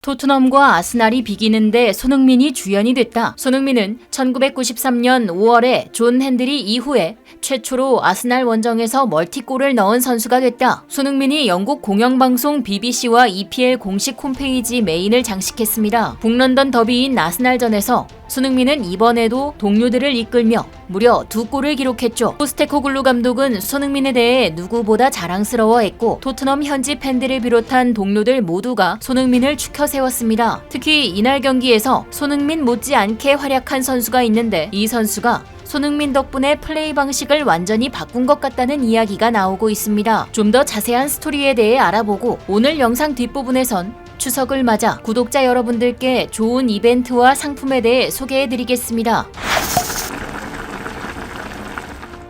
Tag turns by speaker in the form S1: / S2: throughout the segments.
S1: 토트넘과 아스날이 비기는데 손흥민이 주연이 됐다. 손흥민은 1993년 5월에 존 핸들이 이후에 최초로 아스날 원정에서 멀티골을 넣은 선수가 됐다. 손흥민이 영국 공영방송 BBC와 EPL 공식 홈페이지 메인을 장식했습니다. 북런던 더비인 아스날전에서 손흥민은 이번에도 동료들을 이끌며 무려 2골을 기록했죠. 포스테코글루 감독은 손흥민에 대해 누구보다 자랑스러워했고 토트넘 현지 팬들을 비롯한 동료들 모두가 손흥민을 추켜 세웠습니다. 특히 이날 경기에서 손흥민 못지않게 활약한 선수가 있는데 이 선수가 손흥민 덕분에 플레이 방식을 완전히 바꾼 것 같다는 이야기가 나오고 있습니다. 좀 더 자세한 스토리에 대해 알아보고 오늘 영상 뒷부분에선 추석을 맞아 구독자 여러분들께 좋은 이벤트와 상품에 대해 소개해드리겠습니다.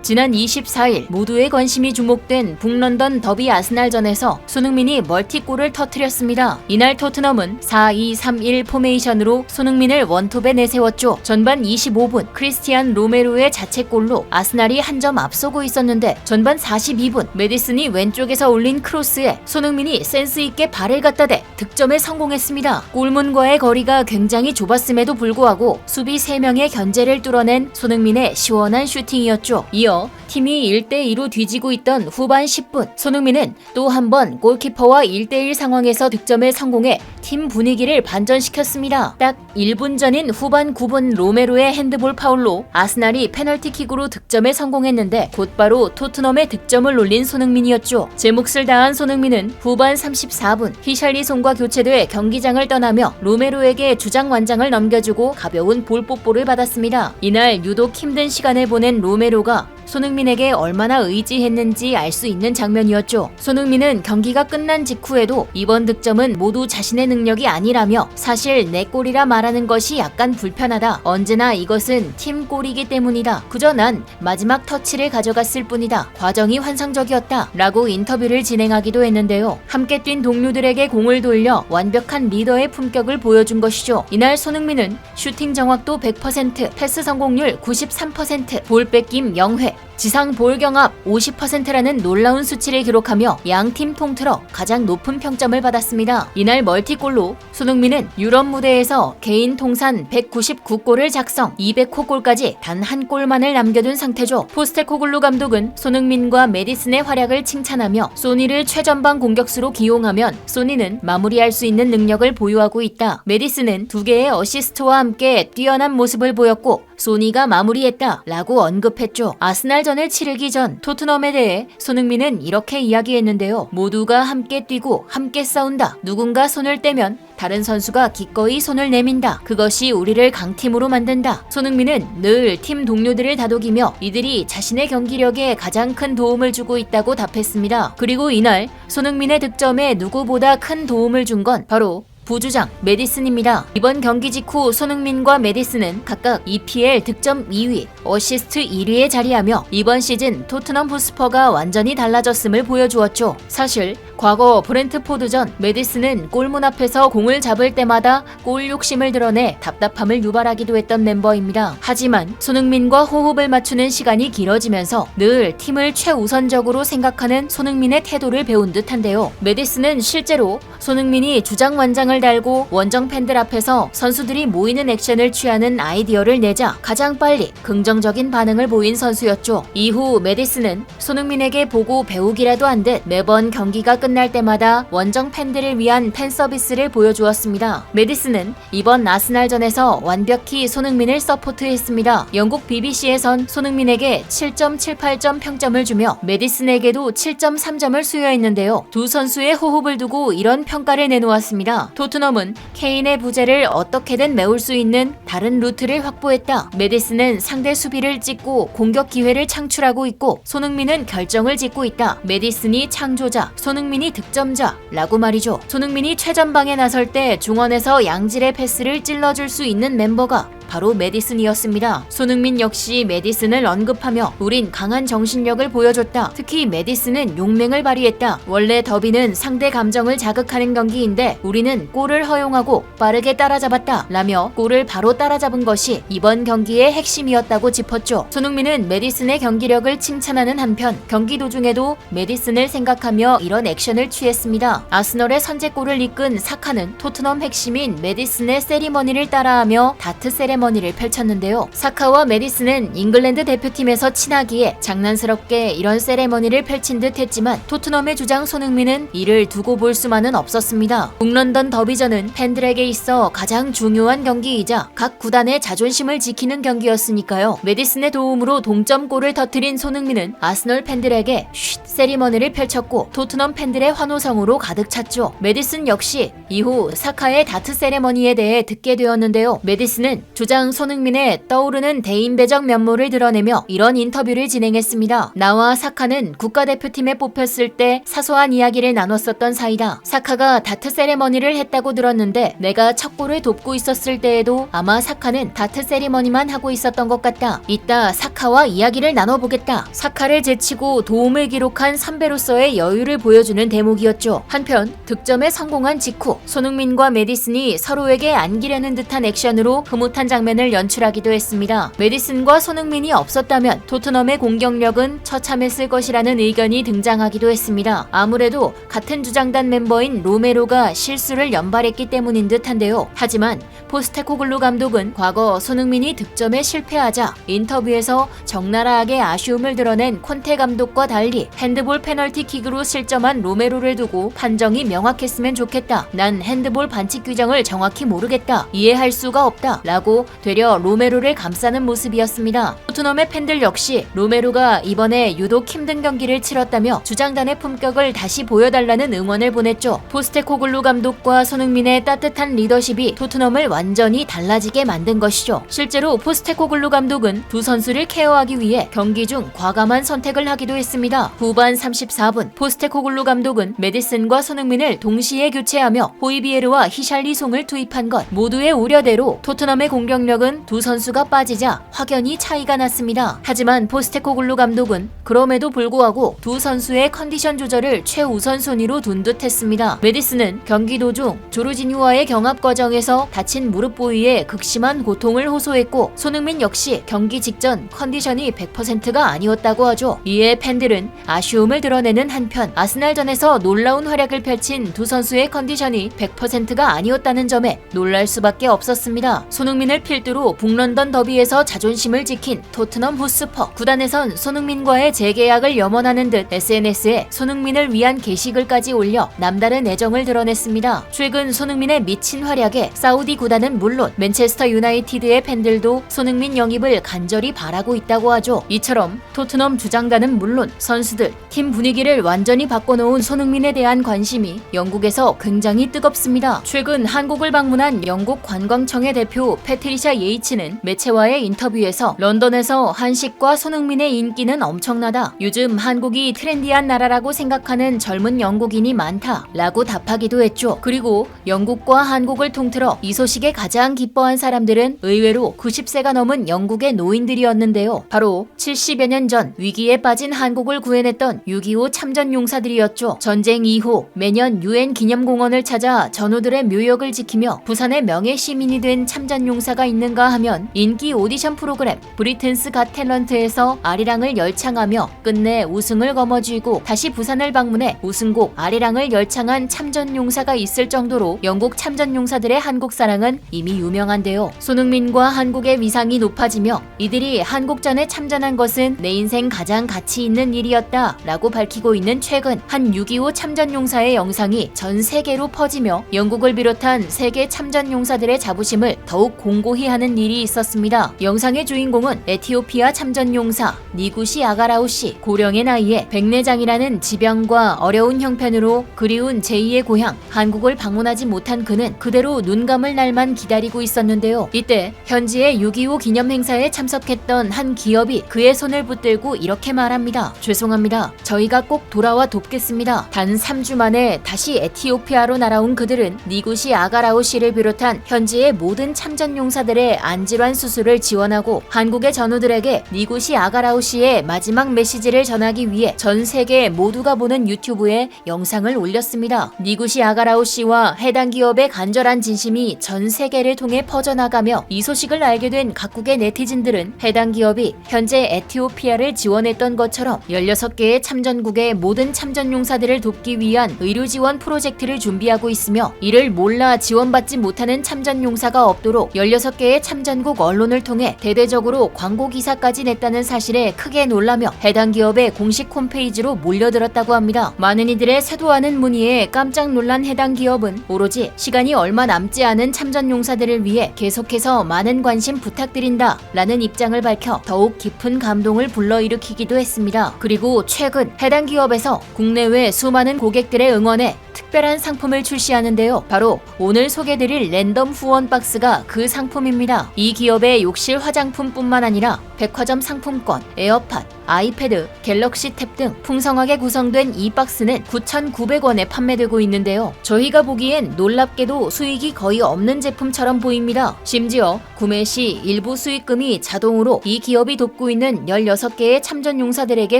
S1: 지난 24일 모두의 관심이 주목된 북런던 더비 아스날전에서 손흥민이 멀티골을 터뜨렸습니다. 이날 토트넘은 4-2-3-1 포메이션으로 손흥민을 원톱에 내세웠죠. 전반 25분 크리스티안 로메로의 자책골로 아스날이 한 점 앞서고 있었는데 전반 42분 메디슨이 왼쪽에서 올린 크로스에 손흥민이 센스있게 발을 갖다 대 득점에 성공했습니다. 골문과의 거리가 굉장히 좁았음에도 불구하고 수비 3명의 견제를 뚫어낸 손흥민의 시원한 슈팅이었죠. 이어 팀이 1대2로 뒤지고 있던 후반 10분 손흥민은 또 한 번 골키퍼와 1대1 상황에서 득점에 성공해 팀 분위기를 반전시켰습니다. 딱 1분 전인 후반 9분 로메로의 핸드볼 파울로 아스날이 페널티킥으로 득점에 성공했는데 곧바로 토트넘의 득점을 놀린 손흥민이었죠. 제 몫을 다한 손흥민은 후반 34분 히샬리송과 교체돼 경기장을 떠나며 로메로에게 주장 완장을 넘겨주고 가벼운 볼 뽀뽀를 받았습니다. 이날 유독 힘든 시간을 보낸 로메로가 손흥민에게 얼마나 의지했는지 알 수 있는 장면이었죠. 손흥민은 경기가 끝난 직후에도 이번 득점은 모두 자신의 능력이 아니라며 사실 내 골이라 말하는 것이 약간 불편하다. 언제나 이것은 팀 골이기 때문이다. 그저 난 마지막 터치를 가져갔을 뿐이다. 과정이 환상적이었다. 라고 인터뷰를 진행하기도 했는데요. 함께 뛴 동료들에게 공을 돌려 완벽한 리더의 품격을 보여준 것이죠. 이날 손흥민은 슈팅 정확도 100%, 패스 성공률 93%, 볼 뺏김 0회, 지상 볼 경합 50%라는 놀라운 수치를 기록하며 양팀 통틀어 가장 높은 평점을 받았습니다. 이날 멀티골로 손흥민은 유럽 무대에서 개인 통산 199골을 작성, 200호 골까지 단 한 골만을 남겨둔 상태죠. 포스테코글루 감독은 손흥민과 메디슨의 활약을 칭찬하며 소니를 최전방 공격수로 기용하면 소니는 마무리할 수 있는 능력을 보유하고 있다. 메디슨은 2개의 어시스트와 함께 뛰어난 모습을 보였고 소니가 마무리했다 라고 언급했죠. 아스날전을 치르기 전 토트넘에 대해 손흥민은 이렇게 이야기했는데요. 모두가 함께 뛰고 함께 싸운다. 누군가 손을 떼면 다른 선수가 기꺼이 손을 내민다. 그것이 우리를 강팀으로 만든다. 손흥민은 늘 팀 동료들을 다독이며 이들이 자신의 경기력에 가장 큰 도움을 주고 있다고 답했습니다. 그리고 이날 손흥민의 득점에 누구보다 큰 도움을 준 건 바로 부주장 메디슨입니다. 이번 경기 직후 손흥민과 메디슨은 각각 EPL 득점 2위, 어시스트 1위에 자리하며 이번 시즌 토트넘 호스퍼가 완전히 달라졌음을 보여주었죠. 사실 과거 브렌트포드전 메디슨은 골문 앞에서 공을 잡을 때마다 골 욕심을 드러내 답답함을 유발하기도 했던 멤버입니다. 하지만 손흥민과 호흡을 맞추는 시간이 길어지면서 늘 팀을 최우선적으로 생각하는 손흥민의 태도를 배운 듯한데요. 메디슨은 실제로 손흥민이 주장 완장을 달고 원정 팬들 앞에서 선수들이 모이는 액션을 취하는 아이디어를 내자 가장 빨리 긍정적인 반응을 보인 선수였죠. 이후 메디슨은 손흥민에게 보고 배우기라도 한 듯 매번 경기가 끝날 때마다 원정 팬들을 위한 팬 서비스를 보여주었습니다. 메디슨은 이번 아스날전에서 완벽히 손흥민을 서포트했습니다. 영국 BBC에선 손흥민에게 7.78점 평점을 주며 메디슨에게도 7.3점을 수여했는데요. 두 선수의 호흡을 두고 이런 평가를 내놓았습니다. 토트넘은 케인의 부재를 어떻게든 메울 수 있는 다른 루트를 확보했다. 메디슨은 상대 수비를 찢고 공격 기회를 창출하고 있고 손흥민은 결정을 짓고 있다. 메디슨이 창조자, 손흥민이 득점자 라고 말이죠. 손흥민이 최전방에 나설 때 중원에서 양질의 패스를 찔러줄 수 있는 멤버가 바로 메디슨이었습니다. 손흥민 역시 메디슨을 언급하며 우린 강한 정신력을 보여줬다. 특히 메디슨은 용맹을 발휘했다. 원래 더비는 상대 감정을 자극하는 경기인데 우리는 골을 허용하고 빠르게 따라잡았다. 라며 골을 바로 따라잡은 것이 이번 경기의 핵심이었다고 짚었죠. 손흥민은 메디슨의 경기력을 칭찬하는 한편 경기 도중에도 메디슨을 생각하며 이런 액션을 취했습니다. 아스널의 선제골을 이끈 사카는 토트넘 핵심인 메디슨의 세리머니를 따라하며 다트 세레머니를 펼쳤는데요. 사카와 메디슨은 잉글랜드 대표팀에서 친하기에 장난스럽게 이런 세레머니를 펼친 듯 했지만 토트넘의 주장 손흥민은 이를 두고 볼 수만은 없었습니다. 북런던 더비전은 팬들에게 있어 가장 중요한 경기이자 각 구단의 자존심을 지키는 경기였으니까요. 메디슨의 도움으로 동점골을 터뜨린 손흥민은 아스널 팬들에게 쉿 세리머니를 펼쳤고 토트넘 팬들의 환호성으로 가득 찼죠. 메디슨 역시 이후 사카의 다트 세레머니에 대해 듣게 되었는데요. 메디슨은 주장 손흥민의 떠오르는 대인배적 면모를 드러내며 이런 인터뷰를 진행했습니다. 나와 사카는 국가대표팀에 뽑혔을 때 사소한 이야기를 나눴었던 사이다. 사카가 다트 세레머니를 했다고 들었는데 내가 첫 골을 돕고 있었을 때에도 아마 사카는 다트 세리머니만 하고 있었던 것 같다. 이따 사카와 이야기를 나눠보겠다. 사카를 제치고 도움을 기록한 선배로서의 여유를 보여주는 대목이었죠. 한편 득점에 성공한 직후 손흥민과 메디슨이 서로에게 안기려는 듯한 액션으로 흐뭇한 장면을 연출하기도 했습니다. 메디슨과 손흥민이 없었다면 토트넘의 공격력은 처참했을 것이라는 의견이 등장하기도 했습니다. 아무래도 같은 주장단 멤버인 로메로가 실수를 연발했기 때문인 듯한데요. 하지만 포스테코글루 감독은 과거 손흥민이 득점에 실패하자 인터뷰에서 적나라하게 아쉬움을 드러낸 콘테 감독과 달리 핸드볼 페널티킥으로 실점한 로메로를 두고 판정이 명확했으면 좋겠다. 난 핸드볼 반칙 규정을 정확히 모르겠다. 이해할 수가 없다. 라고 되려 로메로를 감싸는 모습이었습니다. 토트넘의 팬들 역시 로메로가 이번에 유독 힘든 경기를 치렀다며 주장단의 품격을 다시 보여달라는 응원을 보냈죠. 포스테코글루 감독과 손흥민의 따뜻한 리더십이 토트넘을 완전히 달라지게 만든 것이죠. 실제로 포스테코글루 감독은 두 선수를 케어하기 위해 경기 중 과감한 선택을 하기도 했습니다. 후반 34분 포스테코글루 감독은 메디슨과 손흥민을 동시에 교체하며 호이비에르와 히샬리송을 투입한 것 모두의 우려대로 토트넘의 공격력은 두 선수가 빠지자 확연히 차이가 났습니다. 하지만 포스테코글루 감독은 그럼에도 불구하고 두 선수의 컨디션 조절을 최우선 순위로 둔 듯했습니다. 메디슨은 경기 도중 조르지뉴와의 경합 과정에서 다친 무릎 부위에 극심한 고통을 호소했고 손흥민 역시 경기 직전 컨디션이 100%가 아니었다고 하죠. 이에 팬들은 아쉬움을 드러내는 한편 아스날전에서 놀라운 활약을 펼친 두 선수의 컨디션이 100%가 아니었다는 점에 놀랄 수밖에 없었습니다. 손흥민을 필두로 북런던 더비에서 자존심을 지킨 토트넘 호스퍼 구단에선 손흥민과의 재계약을 염원하는 듯 SNS에 손흥민을 위한 게시글까지 올려 남다른 애정을 드러냈습니다. 최근 손흥민의 미친 활약에 사우디 구단은 물론 맨체스터 유나이티드의 팬들도 손흥민 영입을 간절히 바라고 있다고 하죠. 이처럼 토트넘 주장단은 물론 선수들, 팀 분위기를 완전히 바꿔놓은 손흥민에 대한 관심이 영국에서 굉장히 뜨겁습니다. 최근 한국을 방문한 영국 관광청의 대표 패트리샤 예이츠는 매체와의 인터뷰에서 런던에서 한식과 손흥민의 인기는 엄청나다. 요즘 한국이 트렌디한 나라라고 생각하는 젊은 영국인이 많다. 라고 답하기도 했죠. 그리고 영국과 한국을 통틀어 이 소식에 가장 기뻐한 사람들은 의외로 90세가 넘은 영국의 노인들이었는데요. 바로 70여 년 전 위기에 빠진 한국을 구해냈던 6.25 참전용사들이었죠. 전쟁 이후 매년 UN 기념공원을 찾아 전우들의 묘역을 지키며 부산의 명예시민이 된 참전용사가 있는가 하면 인기 오디션 프로그램 브리튼스 갓 탤런트에서 아리랑을 열창하며 끝내 우승을 거머쥐고 다시 부산을 방문해 우승곡 아리랑을 열창한 참전용사가 있을 정도로 영국 참전용사들의 한국 사랑은 이미 유명한데요. 손흥민과 한국의 위상이 높아지며 이들이 한국전에 참전한 것은 내 인생 가장 가치 있는 일이었다 라고 밝히고 있는 최근 한 6.25 참전용사의 영상이 전 세계로 퍼지며 영국을 비롯한 세계 참전용사들의 자부심을 더욱 공고히 하는 일이 있었습니다. 영상의 주인공은 에티오피아 참전용사 니구시 아가라우 씨. 고령의 나이에 백내장이라는 지병과 어려운 형편으로 그리운 제2의 고향 한국을 방문하지 못한 그는 그대로 눈 감을 날만 기다리고 있었는데요. 이때 현지의 6.25 기념행사에 참석했던 한 기업이 그의 손을 붙들고 이렇게 말합니다. 죄송합니다. 저희가 꼭 돌아와 돕겠습니다. 단 3주 만에 다시 에티오피아로 날아온 그들은 니구시 아가라우 씨를 비롯한 현지의 모든 참전용사 참전용사들의 안질환 수술을 지원하고 한국의 전우들에게 니구시 아가라오시의 마지막 메시지를 전하기 위해 전 세계 모두가 보는 유튜브에 영상을 올렸습니다. 니구시 아가라오시와 해당 기업의 간절한 진심이 전 세계를 통해 퍼져나가며 이 소식을 알게 된 각국의 네티즌들은 해당 기업이 현재 에티오피아를 지원했던 것처럼 16개의 참전국의 모든 참전용사들을 돕기 위한 의료 지원 프로젝트를 준비하고 있으며 이를 몰라 지원받지 못하는 참전용사가 없도록 16개의 참전국 언론을 통해 대대적으로 광고 기사까지 냈다는 사실에 크게 놀라며 해당 기업의 공식 홈페이지로 몰려들었다고 합니다. 많은 이들의 세도하는 문의에 깜짝 놀란 해당 기업은 오로지 시간이 얼마 남지 않은 참전용사들을 위해 계속해서 많은 관심 부탁드린다 라는 입장을 밝혀 더욱 깊은 감동을 불러일으키기도 했습니다. 그리고 최근 해당 기업에서 국내외 수많은 고객들의 응원에 특별한 상품을 출시하는데요. 바로 오늘 소개드릴 랜덤 후원 박스가 그 상품입니다. 이 기업의 욕실 화장품뿐만 아니라 백화점 상품권, 에어팟, 아이패드, 갤럭시 탭 등 풍성하게 구성된 이 박스는 9,900원에 판매되고 있는데요. 저희가 보기엔 놀랍게도 수익이 거의 없는 제품처럼 보입니다. 심지어 구매 시 일부 수익금이 자동으로 이 기업이 돕고 있는 16개의 참전용사들에게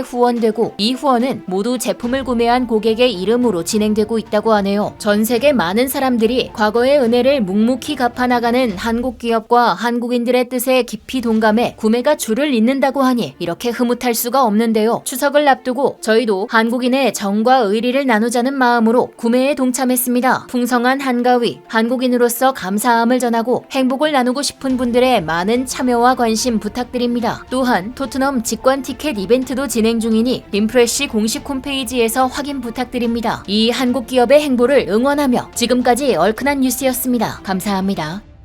S1: 후원되고 이 후원은 모두 제품을 구매한 고객의 이름으로 진행되고 있다고 하네요. 전 세계 많은 사람들이 과거의 은혜를 묵묵히 갚아나가는 한국 기업과 한국인들의 뜻에 깊이 동감해 구매가 줄을 잇는다고 하니 이렇게 흐뭇할 수가 없는데요. 추석을 앞두고 저희도 한국인의 정과 의리를 나누자는 마음으로 구매에 동참했습니다. 풍성한 한가위, 한국인으로서 감사함을 전하고 행복을 나누고 싶은 분들의 많은 참여와 관심 부탁드립니다. 또한 토트넘 직관 티켓 이벤트도 진행 중이니 림프레쉬 공식 홈페이지에서 확인 부탁드립니다. 이 한국 기업의 행보를 응원하며 지금까지 얼큰한 뉴스였습니다. 감사합니다.